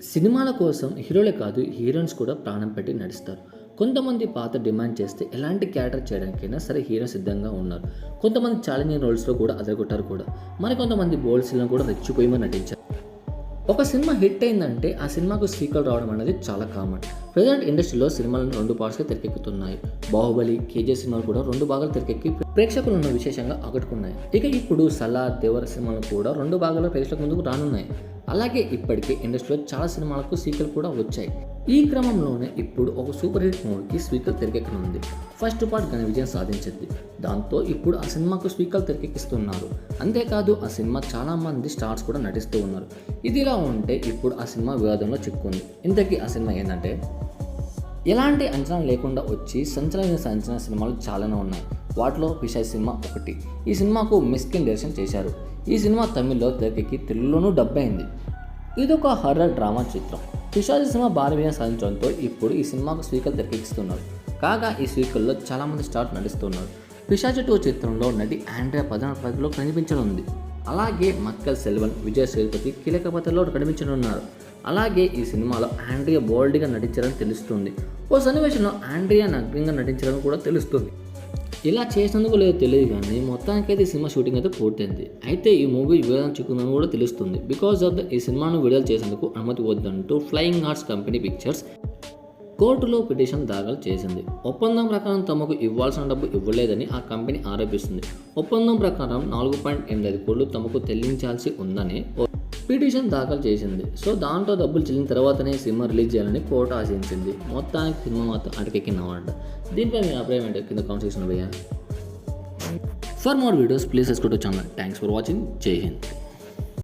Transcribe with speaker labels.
Speaker 1: సినిమాల కోసం హీరోలే కాదు హీరోయిన్స్ కూడా ప్రాణం పెట్టి నడుస్తారు. కొంతమంది పాత డిమాండ్ చేస్తే ఎలాంటి క్యారెక్టర్ చేయడానికైనా సరే హీరో సిద్ధంగా ఉన్నారు. కొంతమంది ఛాలెంజింగ్ రోల్స్లో కూడా అదరగొట్టారు కూడా. మరికొంతమంది బోల్డ్ సినిమా కూడా రెచ్చిపోయి నటించారు. ఒక సినిమా హిట్ అయిందంటే ఆ సినిమాకు సీక్వెల్ రావడం అనేది చాలా కామన్. ప్రజెంట్ ఇండస్ట్రీలో సినిమాలను 2 పార్ట్స్గా తెరకెక్కుతున్నాయి. బాహుబలి, కేజీఎఫ్ సినిమాలు కూడా 2 భాగాలు తెరకెక్కి ప్రేక్షకులను విశేషంగా ఆకట్టుకున్నాయి. ఇక ఇప్పుడు సలార్, దేవర సినిమాలు కూడా 2 భాగాల్లో ప్రేక్షకుల ముందుకు రానున్నాయి. అలాగే ఇప్పటికే ఇండస్ట్రీలో చాలా సినిమాలకు సీక్వెల్ కూడా వచ్చాయి. ఈ క్రమంలోనే ఇప్పుడు ఒక సూపర్ హిట్ మూవీకి సీక్వెల్ తెరకెక్కనుంది. ఫస్ట్ పార్ట్ ఘన విజయం సాధించింది. దాంతో ఇప్పుడు ఆ సినిమాకు సీక్వెల్ తెరకెక్కిస్తున్నారు. అంతేకాదు ఆ సినిమా చాలా మంది స్టార్స్ కూడా నటిస్తూ ఉన్నారు. ఇదిలా ఉంటే ఇప్పుడు ఆ సినిమా వివాదంలో చిక్కుంది. ఇంతకీ ఆ సినిమా ఏంటంటే, ఎలాంటి అంచనా లేకుండా వచ్చి సంచలనం సాధించిన సినిమాలు చాలానే ఉన్నాయి. వాటిలో పిశాచి సినిమా ఒకటి. ఈ సినిమాకు మిస్కిన్ డైరెక్షన్ చేశారు. ఈ సినిమా తమిళ్లో తెరకెక్కి తెలుగులోనూ డబ్ అయింది. ఇదొక హర్రర్ డ్రామా చిత్రం. పిశాచి సినిమా భారీ విజయం సాధించడంతో ఇప్పుడు ఈ సినిమాకు సీక్వెల్ తెరకెక్కిస్తున్నారు. కాగా ఈ సీక్వెల్లో చాలామంది స్టార్స్ నటిస్తున్నారు. పిశాచి 2 చిత్రంలో నటి ఆండ్రియా ప్రధాన పాత్రలో కనిపించనుంది. అలాగే మక్కల్ సెల్వన్, విజయ్ సేతుపతి కీలక పాత్రలో కనిపించనున్నారు. అలాగే ఈ సినిమాలో ఆండ్రియా బోల్డ్గా నటించారని తెలుస్తుంది. ఓ సన్నివేశంలో ఆండ్రియా నగ్నంగా నటించారని కూడా తెలుస్తుంది. ఇలా చేసినందుకు లేదో తెలియదు కానీ మొత్తానికైతే ఈ సినిమా షూటింగ్ అయితే పూర్తయింది. అయితే ఈ మూవీ వివాదం చిక్కుందని కూడా తెలుస్తుంది. బికాజ్ ఆఫ్ ఈ సినిమాను విడుదల చేసేందుకు అనుమతి వద్దంటూ ఫ్లయింగ్ ఆర్ట్స్ కంపెనీ పిక్చర్స్ కోర్టులో పిటిషన్ దాఖలు చేసింది. ఒప్పందం ప్రకారం తమకు ఇవ్వాల్సిన డబ్బు ఇవ్వలేదని ఆ కంపెనీ ఆరోపిస్తుంది. ఒప్పందం ప్రకారం 4.85 కోట్లు తమకు చెల్లించాల్సి ఉందని పిటిషన్ దాఖలు చేసింది. సో దాంట్లో డబ్బులు చెల్లిన తర్వాతనే సినిమా రిలీజ్ చేయాలని కోర్టు ఆశించింది. మొత్తానికి సినిమా మాత్రం అటకెక్కినమాట. దీనిపై మీ అభిప్రాయం ఏంటో కింద కామెంట్ సెక్షన్లో వేయాలి. For more videos please subscribe to channel. Thanks for watching. జై హింద్.